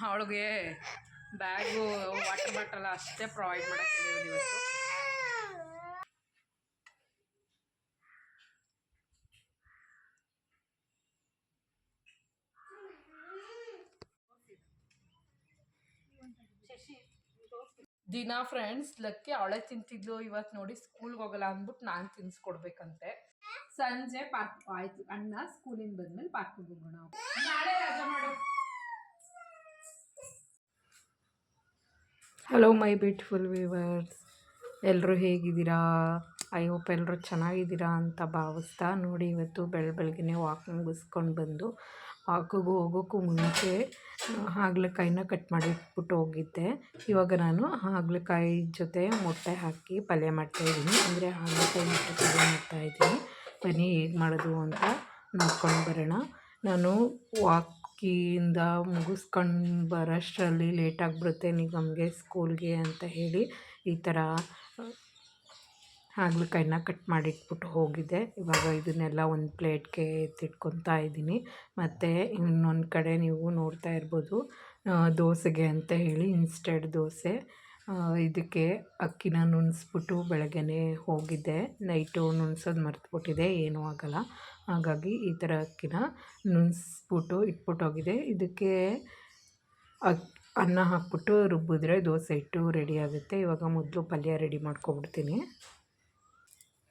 ಅವಳಿಗೆ bag water bottle ಅಷ್ಟೇ provide ಮಾಡೋಕ್ಕೆ ಹೇಳಿರೋದು ಇವತ್ತು. ದಿನ ಫ್ರೆಂಡ್ಸ್ ಲಕ್ಕಿ ಅವಳೆ ತಿಂತಿದ್ಲು, ಇವತ್ತು ನೋಡಿ ಸ್ಕೂಲ್ಗೆ ಹೋಗಲ್ಲ ಅಂದ್ಬಿಟ್ಟು ನಾನು ತಿನ್ಸ್ಕೊಡ್ಬೇಕಂತೆ. ಸಂಜೆ ಪಾರ್ಕ್ ಆಯ್ತು, ಅಣ್ಣ ಸ್ಕೂಲಿಂದ ಬಂದ್ಮೇಲೆ ಪಾರ್ಕಿಗೆ ಹೋಗೋಣ. ನಾಳೆ ರಜೆ ಮಾಡು. ಹಲೋ ಮೈ ಬ್ಯೂಟಿಫುಲ್ ವ್ಯೂವರ್ಸ್, ಎಲ್ಲರೂ ಹೇಗಿದ್ದೀರಾ? ಐ ಹೋಪ್ ಎಲ್ಲರೂ ಚೆನ್ನಾಗಿದ್ದೀರಾ ಅಂತ ಭಾವಿಸ್ತಾ, ನೋಡಿ ಇವತ್ತು ಬೆಳಗ್ಗೆ ವಾಕ್ ಮುಗಿಸ್ಕೊಂಡು ಬಂದು ವಾಕಿಗೆ ಹೋಗೋಕ್ಕೂ ಮುಂಚೆ ಹಾಗಲಕಾಯಿನ ಕಟ್ ಮಾಡಿ ಇಟ್ಬಿಟ್ಟು ಹೋಗಿದ್ದೆ. ಇವಾಗ ನಾನು ಹಾಗಲಕಾಯಿ ಜೊತೆ ಮೊಟ್ಟೆ ಹಾಕಿ ಪಲ್ಯ ಮಾಡ್ತಾಯಿದ್ದೀನಿ, ಅಂದರೆ ಹಾಗಲಕಾಯಿ ಮೊಟ್ಟೆ ಪಲ್ಯ ಮಾಡ್ತಾಯಿದ್ದೀನಿ. ಬನ್ನಿ ಹೇಗೆ ಮಾಡೋದು ಅಂತ ನೋಡ್ಕೊಂಡು ಬರೋಣ. ನಾನು ವಾಕಿಂದ ಮುಗಿಸ್ಕೊಂಡು ಬರೋಷ್ಟರಲ್ಲಿ ಲೇಟಾಗಿಬಿಡುತ್ತೆ ನಿಗಮ್ಗೆ ಸ್ಕೂಲ್ಗೆ ಅಂತ ಹೇಳಿ ಈ ಥರ ಹಾಗಲಕಾಯಿನ ಕಟ್ ಮಾಡಿಟ್ಬಿಟ್ಟು ಹೋಗಿದ್ದೆ. ಇವಾಗ ಇದನ್ನೆಲ್ಲ ಒಂದು ಪ್ಲೇಟ್ಗೆ ಎತ್ತಿಟ್ಕೊತಾ ಇದ್ದೀನಿ. ಮತ್ತು ಇನ್ನೊಂದು ಕಡೆ ನೀವು ನೋಡ್ತಾ ಇರ್ಬೋದು, ದೋಸೆಗೆ ಅಂತ ಹೇಳಿ ಇನ್ಸ್ಟೆಂಟ್ ದೋಸೆ. ಇದಕ್ಕೆ ಅಕ್ಕಿನ ನೆನೆಸ್ಬಿಟ್ಟು ಬೆಳಗ್ಗೆನೇ ಹೋಗಿದ್ದೆ, ನೈಟು ನೆನೆಸೋದು ಮರ್ತುಬಿಟ್ಟಿದೆ, ಏನೂ ಆಗೋಲ್ಲ. ಹಾಗಾಗಿ ಈ ಥರ ಅಕ್ಕಿನ ನೆನೆಸ್ಬಿಟ್ಟು ಇಟ್ಬಿಟ್ಟು ಹೋಗಿದೆ. ಇದಕ್ಕೆ ಅನ್ನ ಹಾಕ್ಬಿಟ್ಟು ರುಬ್ಬಿದ್ರೆ ದೋಸೆ ಹಿಟ್ಟು ರೆಡಿ ಆಗುತ್ತೆ. ಇವಾಗ ಮೊದಲು ಪಲ್ಯ ರೆಡಿ ಮಾಡ್ಕೊಬಿಡ್ತೀನಿ.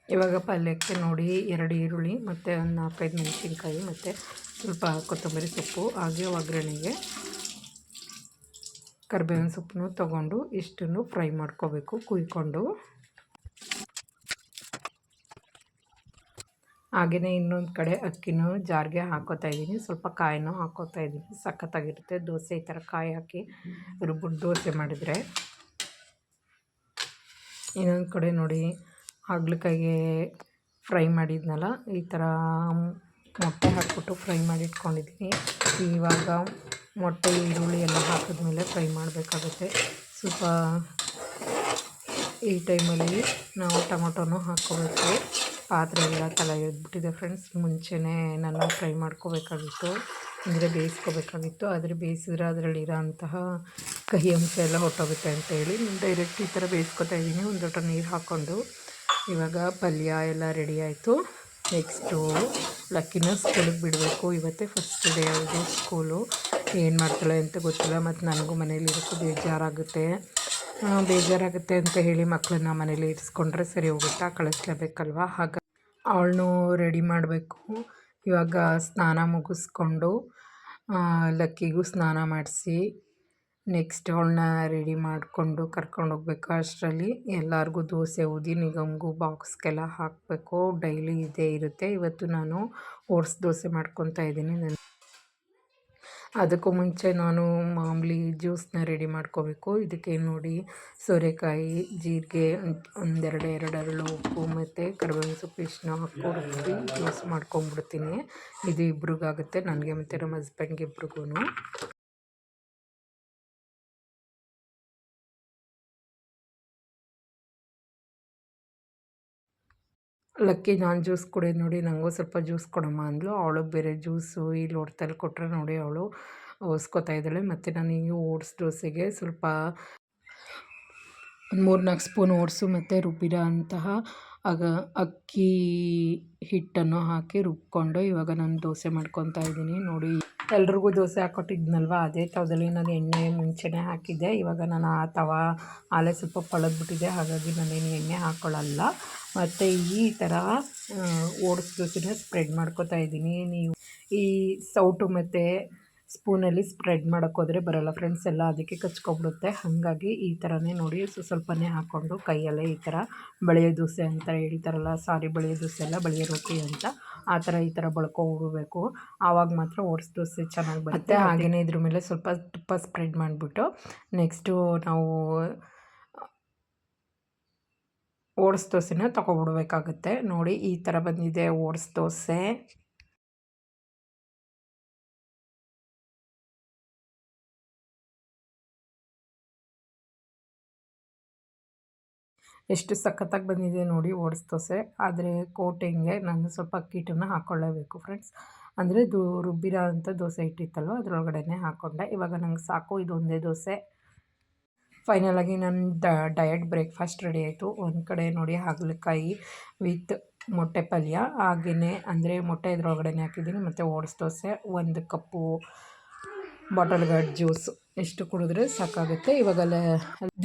ಇವಾಗ ಪಲ್ಯಕ್ಕೆ ನೋಡಿ 2 ಈರುಳ್ಳಿ ಮತ್ತು ಒಂದು 4-5 ಮೆಣಸಿನ್ಕಾಯಿ ಮತ್ತು ಸ್ವಲ್ಪ ಕೊತ್ತಂಬರಿ ಸೊಪ್ಪು, ಹಾಗೆ ಒಗ್ಗರಣೆಗೆ ಕರಿಬೇವಿನ ಸೊಪ್ಪನ್ನು ತೊಗೊಂಡು ಇಷ್ಟನ್ನು ಫ್ರೈ ಮಾಡ್ಕೋಬೇಕು ಕುಯ್ಕೊಂಡು. ಹಾಗೆಯೇ ಇನ್ನೊಂದು ಕಡೆ ಅಕ್ಕಿನೂ ಜಾರ್ಗೆ ಹಾಕೋತಾ ಇದ್ದೀನಿ, ಸ್ವಲ್ಪ ಕಾಯಿನೂ ಹಾಕೋತಾ ಇದ್ದೀನಿ. ಸಖತ್ತಾಗಿರುತ್ತೆ ದೋಸೆ ಈ ಥರ ಕಾಯಿ ಹಾಕಿ ರುಬ್ಬಿಟ್ಟು ದೋಸೆ ಮಾಡಿದರೆ. ಇನ್ನೊಂದು ಕಡೆ ನೋಡಿ ಹಾಗಲಕಾಯಿಗೆ ಫ್ರೈ ಮಾಡಿದ್ನಲ್ಲ, ಈ ಥರ ಮೊಟ್ಟೆ ಹಾಕ್ಬಿಟ್ಟು ಫ್ರೈ ಮಾಡಿ ಇಟ್ಕೊಂಡಿದ್ದೀನಿ. ಇವಾಗ ಮೊಟ್ಟೆ ಈರುಳ್ಳಿ ಎಲ್ಲ ಹಾಕಿದ್ಮೇಲೆ ಫ್ರೈ ಮಾಡಬೇಕಾಗುತ್ತೆ. ಸ್ವಲ್ಪ ಈ ಟೈಮಲ್ಲಿ ನಾವು ಟೊಮೊಟೊನೂ ಹಾಕ್ಕೋಬೇಕು. ಪಾತ್ರೆ ಎಲ್ಲ ತಲೆ ಎದ್ಬಿಟ್ಟಿದೆ ಫ್ರೆಂಡ್ಸ್, ಮುಂಚೆನೇ ನಾನು ಫ್ರೈ ಮಾಡ್ಕೋಬೇಕಾಗಿತ್ತು, ಅಂದರೆ ಬೇಯಿಸ್ಕೋಬೇಕಾಗಿತ್ತು. ಆದರೆ ಬೇಯಿಸಿದ್ರೆ ಅದರಲ್ಲಿರೋ ಅಂತಹ ಕಹಿ ಅಂಶ ಎಲ್ಲ ಹೊಟ್ಟೋಗುತ್ತೆ ಅಂತೇಳಿ ಡೈರೆಕ್ಟ್ ಈ ಥರ ಬೇಯಿಸ್ಕೊತಾ ಇದ್ದೀನಿ, ಒಂದು ಲೋಟ ನೀರು ಹಾಕ್ಕೊಂಡು. ಇವಾಗ ಪಲ್ಯ ಎಲ್ಲ ರೆಡಿ ಆಯಿತು. ನೆಕ್ಸ್ಟು ಲಕ್ಕಿನ ಸ್ಕೂಲಿಗೆ ಬಿಡಬೇಕು. ಇವತ್ತೇ ಫಸ್ಟ್ ಡೇ ಆಗಿದೆ ಸ್ಕೂಲು. ಏನು ಮಾಡ್ತಾಳೆ ಅಂತ ಗೊತ್ತಿಲ್ಲ, ಮತ್ತು ನನಗೂ ಮನೇಲಿ ಇರೋಕ್ಕೂ ಬೇಜಾರಾಗುತ್ತೆ ಅಂತ ಹೇಳಿ ಮಕ್ಕಳನ್ನ ಮನೇಲಿ ಇರಿಸ್ಕೊಂಡ್ರೆ ಸರಿ ಹೋಗುತ್ತಾ, ಕಳಿಸ್ಲೇಬೇಕಲ್ವ. ಹಾಗಾಗಿ ಅವಳನ್ನೂ ರೆಡಿ ಮಾಡಬೇಕು. ಇವಾಗ ಸ್ನಾನ ಮುಗಿಸ್ಕೊಂಡು ಲಕ್ಕಿಗೂ ಸ್ನಾನ ಮಾಡಿಸಿ ನೆಕ್ಸ್ಟ್ ಅವಳನ್ನ ರೆಡಿ ಮಾಡಿಕೊಂಡು ಕರ್ಕೊಂಡೋಗ್ಬೇಕು. ಅಷ್ಟರಲ್ಲಿ ಎಲ್ಲರಿಗೂ ದೋಸೆ ಊದಿ ನಿಗಮ್ಗೂ ಬಾಕ್ಸ್ಗೆಲ್ಲ ಹಾಕಬೇಕು. ಡೈಲಿ ಇದೇ ಇರುತ್ತೆ. ಇವತ್ತು ನಾನು ಓಟ್ಸ್ ದೋಸೆ ಮಾಡ್ಕೊತಾ ಇದ್ದೀನಿ. ಅದಕ್ಕೂ ಮುಂಚೆ ನಾನು ಮಾಮೂಲಿ ಜ್ಯೂಸನ್ನ ರೆಡಿ ಮಾಡ್ಕೋಬೇಕು. ಇದಕ್ಕೆ ನೋಡಿ ಸೋರೆಕಾಯಿ, ಜೀರಿಗೆ, ಎರಡು ಉಪ್ಪು ಮತ್ತು ಕರಿಬೇವಿನ ಸೊಪ್ಪು ಇಷ್ಟನ್ನ ಹಾಕ್ಕೊಂಡು ಜ್ಯೂಸ್ ಮಾಡ್ಕೊಂಬಿಡ್ತೀನಿ. ಇದು ಇಬ್ರಿಗಾಗುತ್ತೆ, ನನಗೆ ಮತ್ತು ನಮ್ಮ ಹಸ್ಬೆಂಡ್ಗೆ ಇಬ್ರಿಗೂ. ಲಕ್ಕಿ ನಾನು ಜ್ಯೂಸ್ ಕುಡಿಯೋದು ನೋಡಿ ನನಗೂ ಸ್ವಲ್ಪ ಜ್ಯೂಸ್ ಕೊಡಮ್ಮ ಅಂದ್ಲು. ಅವಳಿಗೆ ಬೇರೆ ಜ್ಯೂಸು ಈ ಲೋಟದಲ್ಲಿ ಕೊಟ್ಟರೆ ನೋಡಿ ಅವಳು ಓಸ್ಕೊತಾ ಇದ್ದಾಳೆ. ಮತ್ತು ನನಗೆ ಓಟ್ಸ್ ದೋಸೆಗೆ ಸ್ವಲ್ಪ ಒಂದು 3-4 ಸ್ಪೂನ್ ಓಟ್ಸು ಮತ್ತು ರುಬ್ಬಿರೋ ಅಂತಹ ಅಕ್ಕಿ ಹಿಟ್ಟನ್ನು ಹಾಕಿ ರುಬ್ಕೊಂಡು ಇವಾಗ ನಾನು ದೋಸೆ ಮಾಡ್ಕೊತಾ ಇದ್ದೀನಿ. ನೋಡಿ ಎಲ್ರಿಗೂ ದೋಸೆ ಹಾಕ್ಕೊಟ್ಟಿದ್ನಲ್ವ, ಅದೇ ತವದಲ್ಲಿ ನಾನು ಎಣ್ಣೆ ಮುಂಚೆನೇ ಹಾಕಿದ್ದೆ. ಇವಾಗ ನಾನು ಆ ತವ ಆಲೆ ಸ್ವಲ್ಪ ಪಳದ್ಬಿಟ್ಟಿದೆ, ಹಾಗಾಗಿ ನಾನೇನು ಎಣ್ಣೆ ಹಾಕ್ಕೊಳ್ಳಲ್ಲ. ಮತ್ತು ಈ ಥರ ಓಟ್ಸ್ ದೋಸೆನ ಸ್ಪ್ರೆಡ್ ಮಾಡ್ಕೊತಾ ಇದ್ದೀನಿ. ನೀವು ಈ ಸೌಟು ಮತ್ತು ಸ್ಪೂನಲ್ಲಿ ಸ್ಪ್ರೆಡ್ ಮಾಡೋಕ್ಕೋದ್ರೆ ಬರೋಲ್ಲ ಫ್ರೆಂಡ್ಸ್, ಎಲ್ಲ ಅದಕ್ಕೆ ಕಚ್ಕೊಬಿಡುತ್ತೆ. ಹಾಗಾಗಿ ಈ ಥರನೇ ನೋಡಿ ಸ್ವಲ್ಪನೇ ಹಾಕ್ಕೊಂಡು ಕೈಯಲ್ಲೇ ಈ ಥರ ಬಳೆಯ ದೋಸೆ ಅಂತ ಹೇಳ್ತಾರಲ್ಲ, ಬಳೆಯ ದೋಸೆ ಅಲ್ಲ, ಬಳೆಯ ರೊಟ್ಟಿ ಅಂತ, ಆ ಥರ ಈ ಥರ ಬಳ್ಕೊಬಿಡ್ಬೇಕು. ಆವಾಗ ಮಾತ್ರ ಓಟ್ಸ್ ದೋಸೆ ಚೆನ್ನಾಗಿ ಬರುತ್ತೆ. ಹಾಗೆಯೇ ಇದ್ರ ಮೇಲೆ ಸ್ವಲ್ಪ ತುಪ್ಪ ಸ್ಪ್ರೆಡ್ ಮಾಡಿಬಿಟ್ಟು ನೆಕ್ಸ್ಟು ನಾವು ಓಟ್ಸ್ ದೋಸೆನ ತೊಗೊಬಿಡ್ಬೇಕಾಗುತ್ತೆ. ನೋಡಿ ಈ ಥರ ಬಂದಿದೆ ಓಟ್ಸ್ ದೋಸೆ. ಎಷ್ಟು ಸಖತ್ತಾಗಿ ಬಂದಿದೆ ನೋಡಿ ಓಟ್ಸ್ ದೋಸೆ. ಆದರೆ ಕೋಟಿಂಗ್ಗೆ ನಾನು ಸ್ವಲ್ಪ ಅಕ್ಕಿ ಹಿಟ್ಟನ್ನು ಹಾಕ್ಕೊಳ್ಳೇಬೇಕು ಫ್ರೆಂಡ್ಸ್. ಅಂದರೆ ರುಬ್ಬಿರೋ ಅಂಥ ದೋಸೆ ಹಿಟ್ಟಿತ್ತಲ್ವ ಅದರೊಳಗಡೆ ಹಾಕ್ಕೊಂಡೆ. ಇವಾಗ ನಂಗೆ ಸಾಕು ಇದೊಂದೇ ದೋಸೆ. ಫೈನಲಾಗಿ ನನ್ನ ಡಯಟ್ ಬ್ರೇಕ್ಫಾಸ್ಟ್ ರೆಡಿ ಆಯಿತು. ಒಂದು ಕಡೆ ನೋಡಿ ಹಾಗಲಕಾಯಿ ವಿತ್ ಮೊಟ್ಟೆ ಪಲ್ಯ, ಹಾಗೆಯೇ ಅಂದರೆ ಮೊಟ್ಟೆ ಇದ್ರೊಳಗಡೆ ಹಾಕಿದ್ದೀನಿ, ಮತ್ತು ಓಟ್ಸ್ ದೋಸೆ, 1 ಕಪ್ಪು ಬಾಟಲ್ ಗಾರ್ಡ್ ಜ್ಯೂಸು. ಎಷ್ಟು ಕುಡಿದ್ರೆ ಸಾಕಾಗುತ್ತೆ. ಇವಾಗಲೇ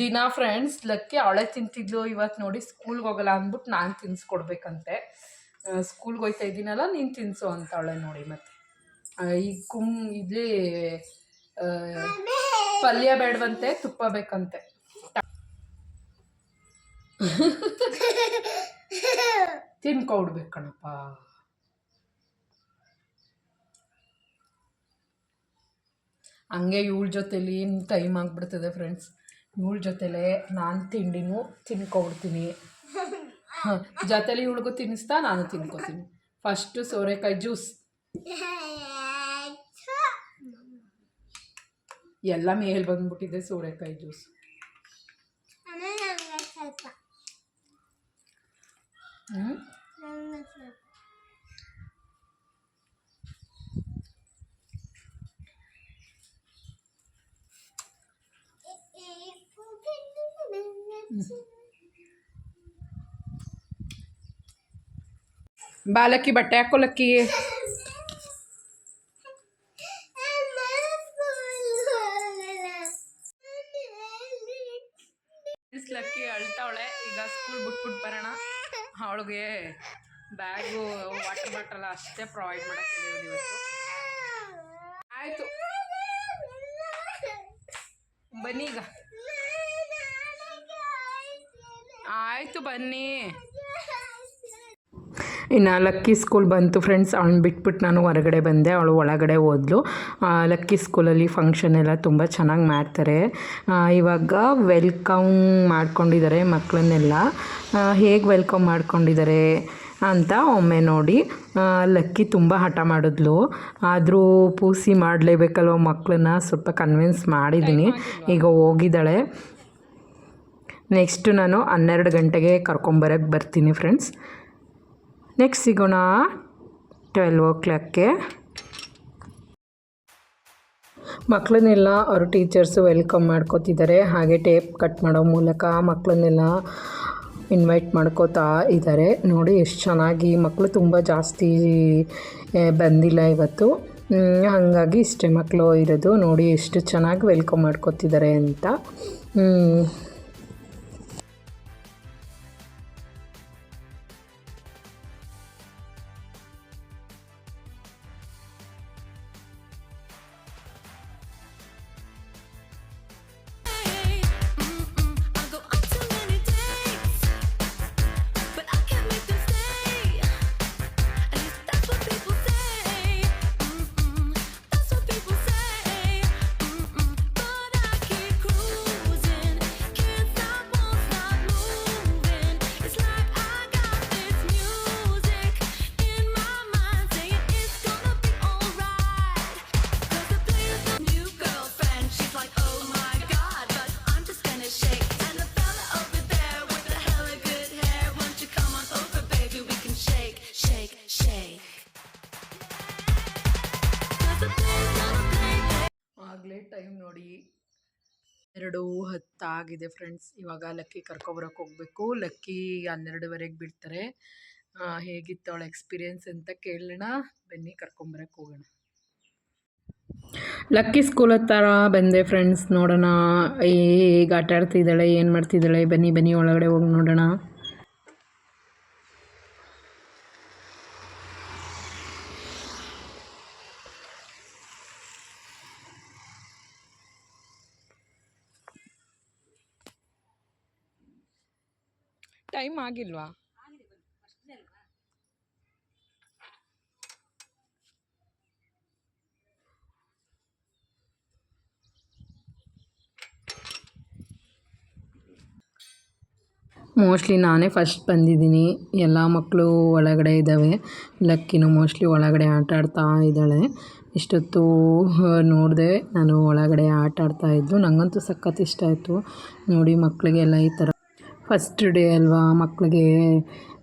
ದಿನ ಫ್ರೆಂಡ್ಸ್ ಲಕ್ಕಿ ಅವಳೇ ತಿಂತಿದ್ಲು. ಇವತ್ತು ನೋಡಿ ಸ್ಕೂಲ್ಗೆ ಹೋಗಲ್ಲ ಅಂದ್ಬಿಟ್ಟು ನಾನು ತಿನ್ನಿಸ್ಕೊಡ್ಬೇಕಂತೆ. ಸ್ಕೂಲ್ಗೆ ಹೋಗ್ತಾ ಇದ್ದೀನಲ್ಲ ನೀನು ತಿನ್ನಿಸು ಅಂತ ಅವಳೆ ನೋಡಿ. ಮತ್ತು ಈಗ ಇಲ್ಲಿ ಪಲ್ಯ ಬೇಡವಂತೆ, ತುಪ್ಪ ಬೇಕಂತೆ. ತಿನ್ಕೊಡ್ಬೇಕು ಕಣಪ್ಪ. ಹಂಗೆ ಇವಳ ಜೊತೆಲಿ ಟೈಮ್ ಆಗಿಬಿಡ್ತದೆ ಫ್ರೆಂಡ್ಸ್. ಇವಳ ಜೊತೆಲೇ ನಾನು ತಿಂಡಿನೂ ತಿನ್ಕೊಬಿಡ್ತೀನಿ, ಜೊತೆಲಿ ಇವಳಿಗೂ ತಿನ್ನಿಸ್ತಾ ನಾನು ತಿನ್ಕೋತೀನಿ. ಫಸ್ಟು ಸೋರೆಕಾಯಿ ಜ್ಯೂಸ್ ಎಲ್ಲ ಮೇಲೆ ಬಂದ್ಬಿಟ್ಟಿದೆ. ಸೋರೆಕಾಯಿ ಜ್ಯೂಸ್ ಬಾಲಕ್ಕಿ ಬಟ್ಟೆ ಹಾಕೋ ಲಕ್ಕಿ. ಲಕ್ಕಿ ಅಳ್ತಾವಳೆ. ಈಗ ಸ್ಕೂಲ್ ಬಿಟ್ಬಿಟ್ಟು ಬರೋಣ. ಅವಳಿಗೆ ಬ್ಯಾಗು ವಾಟರ್ ಬಾಟಲ್ ಅಷ್ಟೇ ಪ್ರೊವೈಡ್ ಮಾಡೋಕ್ಕೆ ಇವತ್ತು. ಆಯಿತು ಬನ್ನಿ ಈಗ. ಆಯಿತು ಬನ್ನಿ. ಇನ್ನು ಲಕ್ಕಿ ಸ್ಕೂಲ್ ಬಂತು ಫ್ರೆಂಡ್ಸ್. ಅವಳನ್ನ ಬಿಟ್ಬಿಟ್ಟು ನಾನು ಹೊರಗಡೆ ಬಂದೆ. ಅವಳು ಒಳಗಡೆ ಹೋದ್ಲು. ಲಕ್ಕಿ ಸ್ಕೂಲಲ್ಲಿ ಫಂಕ್ಷನ್ ಎಲ್ಲ ತುಂಬ ಚೆನ್ನಾಗಿ ಮಾಡ್ತಾರೆ. ಇವಾಗ ವೆಲ್ಕಮ್ ಮಾಡ್ಕೊಂಡಿದ್ದಾರೆ ಮಕ್ಕಳನ್ನೆಲ್ಲ. ಹೇಗೆ ವೆಲ್ಕಮ್ ಮಾಡ್ಕೊಂಡಿದ್ದಾರೆ ಅಂತ ಒಮ್ಮೆ ನೋಡಿ. ಲಕ್ಕಿ ತುಂಬ ಹಠ ಮಾಡಿದ್ಲು, ಆದರೂ ಪೂಸಿ ಮಾಡಲೇಬೇಕಲ್ವ ಮಕ್ಕಳನ್ನ. ಸ್ವಲ್ಪ ಕನ್ವಿನ್ಸ್ ಮಾಡಿದ್ದೀನಿ. ಈಗ ಹೋಗಿದ್ದಾಳೆ. ನೆಕ್ಸ್ಟು ನಾನು 12 ಗಂಟೆಗೆ ಕರ್ಕೊಂಬರಕ್ಕೆ ಬರ್ತೀನಿ ಫ್ರೆಂಡ್ಸ್. ನೆಕ್ಸ್ಟ್ ಸಿಗೋಣ 12 o'clockಗೆ. ಮಕ್ಕಳನ್ನೆಲ್ಲ ಅವರು ಟೀಚರ್ಸು ವೆಲ್ಕಮ್ ಮಾಡ್ಕೋತಿದ್ದಾರೆ. ಹಾಗೆ ಟೇಪ್ ಕಟ್ ಮಾಡೋ ಮೂಲಕ ಮಕ್ಕಳನ್ನೆಲ್ಲ ಇನ್ವೈಟ್ ಮಾಡ್ಕೋತಾ ಇದ್ದಾರೆ. ನೋಡಿ ಎಷ್ಟು ಚೆನ್ನಾಗಿ. ಮಕ್ಕಳು ತುಂಬ ಜಾಸ್ತಿ ಬಂದಿಲ್ಲ ಇವತ್ತು, ಹಾಗಾಗಿ ಇಷ್ಟೇ ಮಕ್ಕಳು ಇರೋದು. ನೋಡಿ ಎಷ್ಟು ಚೆನ್ನಾಗಿ ವೆಲ್ಕಮ್ ಮಾಡ್ಕೋತಿದ್ದಾರೆ ಅಂತ. ಟೈಮ್ ನೋಡಿ 2:10 ಆಗಿದೆ ಫ್ರೆಂಡ್ಸ್. ಇವಾಗ ಲಕ್ಕಿ ಕರ್ಕೊಬರಕ್ಕೆ ಹೋಗಬೇಕು. ಲಕ್ಕಿ 12ವರೆಗೆ ಬಿಡ್ತಾರೆ. ಹೇಗಿತ್ತು ಅವಳ ಎಕ್ಸ್ಪೀರಿಯೆನ್ಸ್ ಅಂತ ಕೇಳೋಣ ಬನ್ನಿ. ಕರ್ಕೊಂಬರಕ್ಕೆ ಹೋಗೋಣ. ಲಕ್ಕಿ ಸ್ಕೂಲ್ ಹತ್ರ ಬಂದೆ ಫ್ರೆಂಡ್ಸ್. ನೋಡೋಣ ಹೇಗೆ ಆಟ ಆಡ್ತಿದ್ದಾಳೆ, ಏನು ಮಾಡ್ತಿದ್ದಾಳೆ. ಬನ್ನಿ ಬನ್ನಿ ಒಳಗಡೆ ಹೋಗಿ ನೋಡೋಣ. ಟೈಮ್ ಆಗಿಲ್ವಾ? ಮೋಸ್ಟ್ಲಿ ನಾನೇ ಫಸ್ಟ್ ಬಂದಿದ್ದೀನಿ. ಎಲ್ಲ ಮಕ್ಕಳು ಒಳಗಡೆ ಇದ್ದಾವೆ. ಲಕ್ಕಿನೂ ಮೋಸ್ಟ್ಲಿ ಒಳಗಡೆ ಆಟ ಆಡ್ತಾ ಇದ್ದಾಳೆ. ಇಷ್ಟೊತ್ತು ನೋಡಿದೆ ನಾನು ಒಳಗಡೆ ಆಟ ಆಡ್ತಾಯಿದ್ದು. ನನಗಂತೂ ಸಖತ್ ಇಷ್ಟ ಆಯಿತು ನೋಡಿ. ಮಕ್ಕಳಿಗೆಲ್ಲ ಈ ಥರ ಫಸ್ಟ್ ಡೇ ಅಲ್ವಾ, ಮಕ್ಕಳಿಗೆ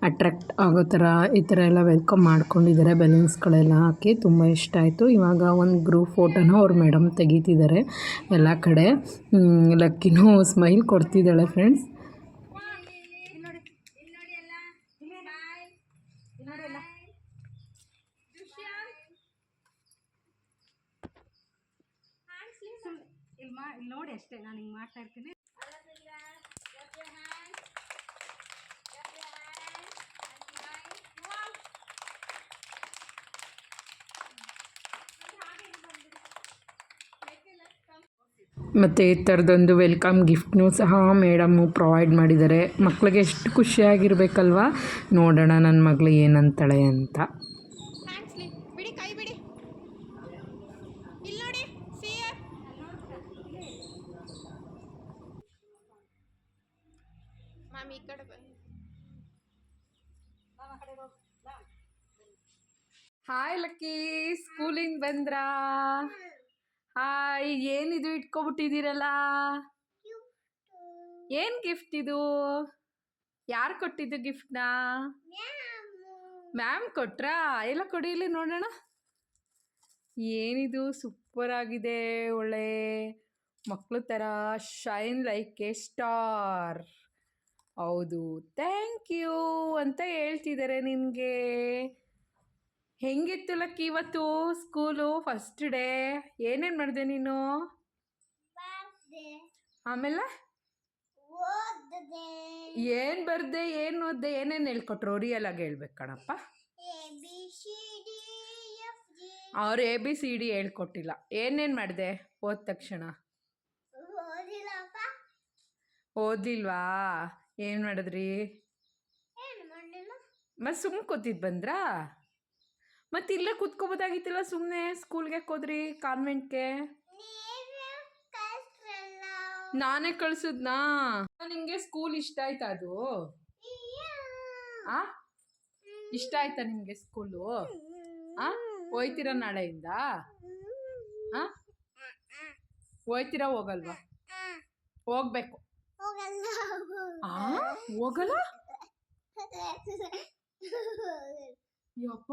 ಅಟ್ರ್ಯಾಕ್ಟ್ ಆಗೋ ಥರ ಈ ಥರ ಎಲ್ಲ ವೆಲ್ಕಮ್ ಮಾಡ್ಕೊಂಡಿದ್ದಾರೆ ಬೆಲೂನ್ಸ್ಗಳೆಲ್ಲ ಹಾಕಿ. ತುಂಬ ಇಷ್ಟ ಆಯಿತು. ಇವಾಗ ಒಂದು ಗ್ರೂಪ್ ಫೋಟೋನ ಅವ್ರ ಮೇಡಮ್ ತೆಗಿತಿದ್ದಾರೆ ಎಲ್ಲ ಕಡೆ. ಲಕ್ಕಿನೂ ಸ್ಮೈಲ್ ಕೊಡ್ತಿದ್ದಾಳೆ ಫ್ರೆಂಡ್ಸ್. ಇಲ್ಲಿ ನೋಡಿ ಅಷ್ಟೇ, ನಾನು ಹಿಂಗೆ ಮಾಡ್ತಾ ಇರ್ತೀನಿ. ಮತ್ತು ಈ ಥರದೊಂದು ವೆಲ್ಕಮ್ ಗಿಫ್ಟ್ನೂ ಸಹ ಮೇಡಮ್ಮು ಪ್ರೊವೈಡ್ ಮಾಡಿದ್ದಾರೆ. ಮಕ್ಕಳಿಗೆ ಎಷ್ಟು ಖುಷಿಯಾಗಿರ್ಬೇಕಲ್ವ. ನೋಡೋಣ ನನ್ನ ಮಗಳು ಏನಂತಾಳೆ ಅಂತ. ಬಿಡಿ, ಕೈ ಬಿಡಿ. ಇಲ್ಲಿ ನೋಡಿ, ಮಾಮಿ ಈ ಕಡೆ ಬನ್ನಿ. ಹಾಯ್ ಲಕ್ಕಿ, ಸ್ಕೂಲಿಂದ ಬಂದ್ರಾ? ಹಾಯ್, ಏನಿದು ಇಟ್ಕೊಬಿಟ್ಟಿದ್ದೀರಲ್ಲ? ಏನು ಗಿಫ್ಟ್ ಇದು? ಯಾರು ಕೊಟ್ಟಿದ್ದು ಗಿಫ್ಟ್ನ? ಮ್ಯಾಮ್ ಕೊಟ್ರಾ? ಎಲ್ಲ ಕೊಡಿ, ಇಲ್ಲಿ ನೋಡೋಣ. ಏನಿದು ಸೂಪರ್ ಆಗಿದೆ, ಒಳ್ಳೆ ಮಕ್ಕಳು ಥರ ಶೈನ್ ಲೈಕ್ ಎ ಸ್ಟಾರ್. ಹೌದು, ಥ್ಯಾಂಕ್ ಯು ಅಂತ ಹೇಳ್ತಿದ್ದಾರೆ ನಿನಗೆ. ಹೆಂಗಿತ್ತು ಲಕ್ಕಿ ಇವತ್ತು ಸ್ಕೂಲು ಫಸ್ಟ್ ಡೇ? ಏನೇನು ಮಾಡಿದೆ ನೀನು? ಆಮೇಲೆ ಏನು ಬರ್ದೆ, ಏನು ಓದ್ದೆ, ಏನೇನು ಹೇಳ್ಕೊಟ್ರು? ರಿಯಲ್ ಆಗಿ ಹೇಳ್ಬೇಕು ಕಣಪ್ಪ. ಅವ್ರು ABCD ಹೇಳ್ಕೊಟ್ಟಿಲ್ಲ. ಏನೇನು ಮಾಡಿದೆ ಓದ ತಕ್ಷಣ? ಓದಿಲ್ವಾ? ಏನು ಮಾಡಿದ್ರಿ? ಮತ್ತೆ ಸುಮ್ಮನೆ ಕೂತಿದ್ದು ಬಂದ್ರಾ? ಮತ್ತೆ ಇಲ್ಲೇ ಕೂತ್ಕೋಬೋದಾಗಿತ್ತಲ್ಲ ಸುಮ್ಮನೆ. ಸ್ಕೂಲ್ಗೆ ಹೋದ್ರಿ ಕಾನ್ವೆಂಟ್ಗೆ? ನಾನೇ ಕಳ್ಸಿದ್ನಾ? ನಿಮಗೆ ಸ್ಕೂಲ್ ಇಷ್ಟ ಆಯ್ತಾ? ಅದು ಇಷ್ಟ ಆಯ್ತಾ ನಿಮಗೆ ಸ್ಕೂಲು? ಹೋಯ್ತೀರಾ ನಾಳೆಯಿಂದ? ಹೋಯ್ತೀರಾ ಹೋಗಲ್ವಾ? ಹೋಗ್ಬೇಕು. ಹೋಗಲ್ಲ? ಯಪ್ಪ,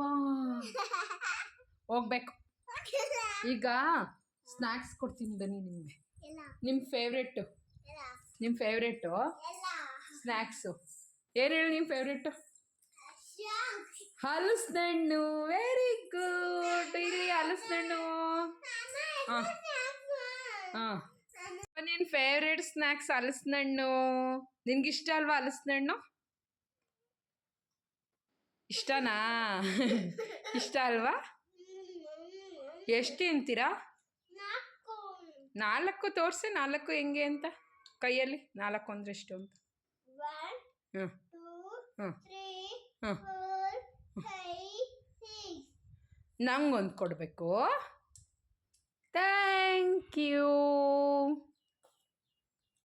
ಹೋಗ್ಬೇಕು. ಈಗ ಸ್ನ್ಯಾಕ್ಸ್ ಕೊಡ್ತೀನಿ ಬನ್ನಿ ನಿಮಗೆ. ನಿಮ್ಮ ಫೇವ್ರೇಟು ಸ್ನ್ಯಾಕ್ಸು ಏನು ಹೇಳಿ? ನಿಮ್ಮ ಫೇವ್ರೇಟು ಹಲಸಿನಣ್ಣು. Very good. ಇಲ್ಲಿ ಹಲಸಿನಣ್ಣು. ಹಾಂ, ನಿನ್ನ ಫೇವ್ರೇಟ್ ಸ್ನ್ಯಾಕ್ಸ್ ಹಲಸಿನಣ್ಣು. ನಿನ್ಗಿಷ್ಟ ಅಲ್ವಾ ಹಲಸಿನಣ್ಣು? ಇಷ್ಟನಾ? ಇಷ್ಟ ಅಲ್ವಾ? ಎಷ್ಟು ತಿಂತೀರಾ? 4 ತೋರಿಸಿ. 4 ಹೆಂಗೆ ಅಂತ ಕೈಯಲ್ಲಿ 4 ಅಂದರೆ ಎಷ್ಟು ಅಂತ? 1 2 3 4 5 6. ನಂಗೊಂದು ಕೊಡಬೇಕು. Thank you.